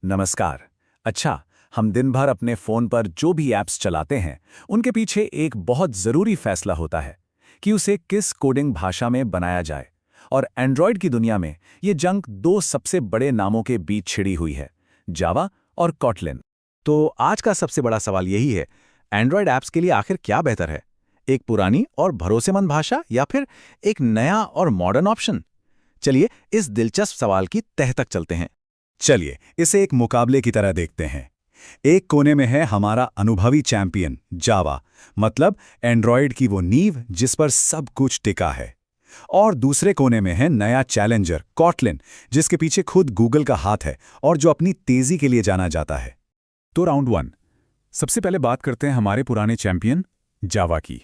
नमस्कार। अच्छा, हम दिन भर अपने फ़ोन पर जो भी ऐप्स चलाते हैं, उनके पीछे एक बहुत ज़रूरी फैसला होता है कि उसे किस कोडिंग भाषा में बनाया जाए। और एंड्रॉयड की दुनिया में ये जंग दो सबसे बड़े नामों के बीच छिड़ी हुई है, जावा और कॉटलिन। तो आज का सबसे बड़ा सवाल यही है, एंड्रॉयड ऐप्स के लिए आखिर क्या बेहतर है? एक पुरानी और भरोसेमंद भाषा या फिर एक नया और मॉडर्न ऑप्शन? चलिए इस दिलचस्प सवाल की तह तक चलते हैं। चलिए, इसे एक मुकाबले की तरह देखते हैं। एक कोने में है हमारा अनुभवी चैंपियन जावा, मतलब एंड्रॉयड की वो नींव जिस पर सब कुछ टिका है। और दूसरे कोने में है नया चैलेंजर कॉटलिन, जिसके पीछे खुद गूगल का हाथ है और जो अपनी तेजी के लिए जाना जाता है। तो राउंड वन, सबसे पहले बात करते हैं हमारे पुराने चैंपियन जावा की।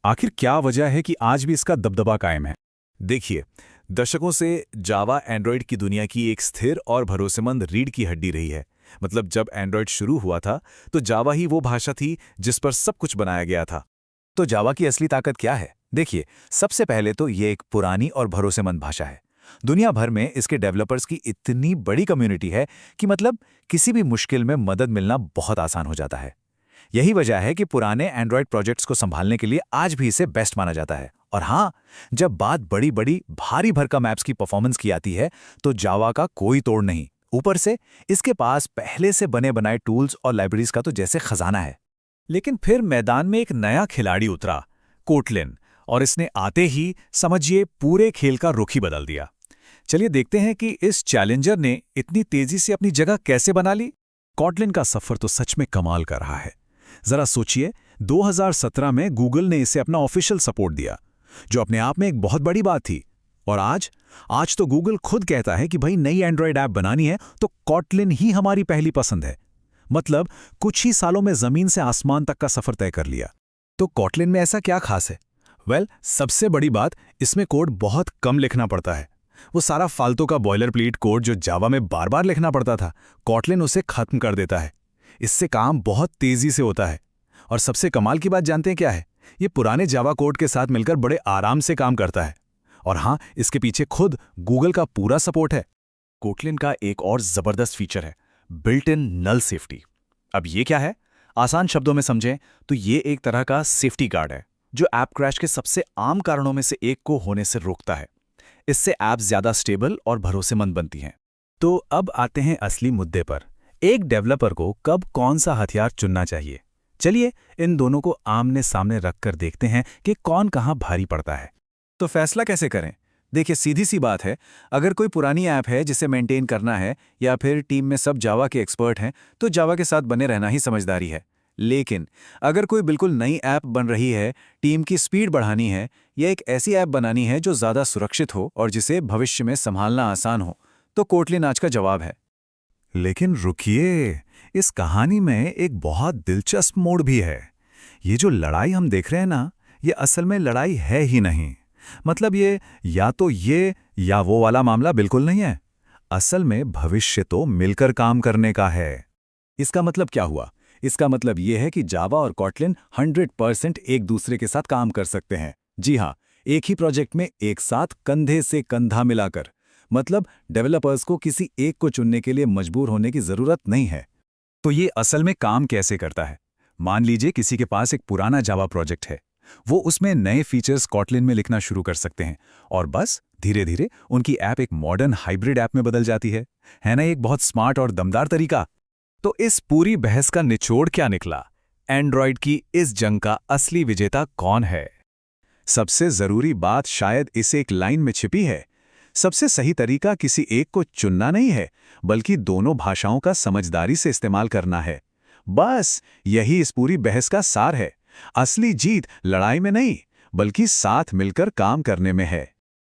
आखिर क्या वजह है कि आज भी इसका दबदबा कायम है? देखिए, दशकों से जावा एंड्रॉयड की दुनिया की एक स्थिर और भरोसेमंद रीढ़ की हड्डी रही है। मतलब जब एंड्रॉयड शुरू हुआ था तो जावा ही वो भाषा थी जिस पर सब कुछ बनाया गया था। तो जावा की असली ताकत क्या है? देखिए, सबसे पहले तो ये एक पुरानी और भरोसेमंद भाषा है। दुनिया भर में इसके डेवलपर्स की इतनी बड़ी कम्युनिटी है कि मतलब किसी भी मुश्किल में मदद मिलना बहुत आसान हो जाता है। यही वजह है कि पुराने एंड्रॉयड प्रोजेक्ट्स को संभालने के लिए आज भी इसे बेस्ट माना जाता है। और हाँ, जब बात बड़ी बड़ी भारी भरकम ऐप्स की परफॉर्मेंस की आती है तो जावा का कोई तोड़ नहीं। ऊपर से इसके पास पहले से बने बनाए टूल्स और लाइब्रेरीज का तो जैसे खजाना है। लेकिन फिर मैदान में एक नया खिलाड़ी उतरा, कोटलिन, और इसने आते ही समझिए पूरे खेल का रुख ही बदल दिया। चलिए देखते हैं कि इस चैलेंजर ने इतनी तेजी से अपनी जगह कैसे बना ली। कॉटलिन का सफर तो सच में कमाल कर रहा है। जरा सोचिए, 2017 में गूगल ने इसे अपना ऑफिशियल सपोर्ट दिया, जो अपने आप में एक बहुत बड़ी बात थी। और आज तो गूगल खुद कहता है कि भाई नई एंड्रॉयड ऐप बनानी है तो कॉटलिन ही हमारी पहली पसंद है। मतलब कुछ ही सालों में जमीन से आसमान तक का सफर तय कर लिया। तो कॉटलिन में ऐसा क्या खास है? सबसे बड़ी बात, इसमें कोड बहुत कम लिखना पड़ता है। वो सारा फालतू का बॉयलरप्लेट कोड जो जावा में बार बार लिखना पड़ता था, कॉटलिन उसे खत्म कर देता है। इससे काम बहुत तेजी से होता है। और सबसे कमाल की बात जानते हैं क्या है? ये पुराने जावा कोड के साथ मिलकर बड़े आराम से काम करता है। और हाँ, इसके पीछे खुद गूगल का पूरा सपोर्ट है। कोटलिन का एक और जबरदस्त फीचर है, बिल्ट इन नल सेफ्टी। अब ये क्या है? आसान शब्दों में समझें तो ये एक तरह का सेफ्टी गार्ड है जो ऐप क्रैश के सबसे आम कारणों में से एक को होने से रोकता है। इससे ऐप्स ज्यादा स्टेबल और भरोसेमंद बनती हैं। तो अब आते हैं असली मुद्दे पर। एक डेवलपर को कब कौन सा हथियार चुनना चाहिए? चलिए इन दोनों को आमने सामने रखकर देखते हैं कि कौन कहां भारी पड़ता है। तो फैसला कैसे करें? देखिए, सीधी सी बात है, अगर कोई पुरानी ऐप है जिसे मेंटेन करना है या फिर टीम में सब जावा के एक्सपर्ट हैं तो जावा के साथ बने रहना ही समझदारी है। लेकिन अगर कोई बिल्कुल नई ऐप बन रही है, टीम की स्पीड बढ़ानी है या एक ऐसी ऐप बनानी है जो ज़्यादा सुरक्षित हो और जिसे भविष्य में संभालना आसान हो, तो कोटलिन आज का जवाब है। लेकिन रुकिए, इस कहानी में एक बहुत दिलचस्प मोड़ भी है। ये जो लड़ाई हम देख रहे हैं ना, ये असल में लड़ाई है ही नहीं। मतलब ये या तो ये या वो वाला मामला बिल्कुल नहीं है। असल में भविष्य तो मिलकर काम करने का है। इसका मतलब क्या हुआ? इसका मतलब ये है कि जावा और कॉटलिन 100% एक दूसरे के साथ काम कर सकते हैं। जी हाँ, एक ही प्रोजेक्ट में एक साथ कंधे से कंधा मिलाकर। मतलब डेवलपर्स को किसी एक को चुनने के लिए मजबूर होने की जरूरत नहीं है। तो ये असल में काम कैसे करता है? मान लीजिए किसी के पास एक पुराना जावा प्रोजेक्ट है। वो उसमें नए फीचर्स कॉटलिन में लिखना शुरू कर सकते हैं और बस धीरे धीरे उनकी ऐप एक मॉडर्न हाइब्रिड ऐप में बदल जाती है। है ना एक बहुत स्मार्ट और दमदार तरीका? तो इस पूरी बहस का निचोड़ क्या निकला? एंड्रॉयड की इस जंग का असली विजेता कौन है? सबसे जरूरी बात शायद इस एक लाइन में छिपी है। सबसे सही तरीका किसी एक को चुनना नहीं है, बल्कि दोनों भाषाओं का समझदारी से इस्तेमाल करना है। बस यही इस पूरी बहस का सार है। असली जीत लड़ाई में नहीं, बल्कि साथ मिलकर काम करने में है।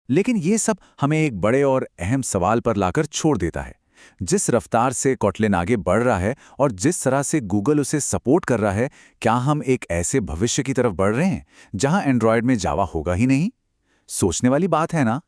लेकिन ये सब हमें एक बड़े और अहम सवाल पर लाकर छोड़ देता है। जिस रफ्तार से कॉटलिन आगे बढ़ रहा है और जिस तरह से गूगल उसे सपोर्ट कर रहा है, क्या हम एक ऐसे भविष्य की तरफ बढ़ रहे हैं जहां एंड्रॉयड में जावा होगा ही नहीं? सोचने वाली बात है ना?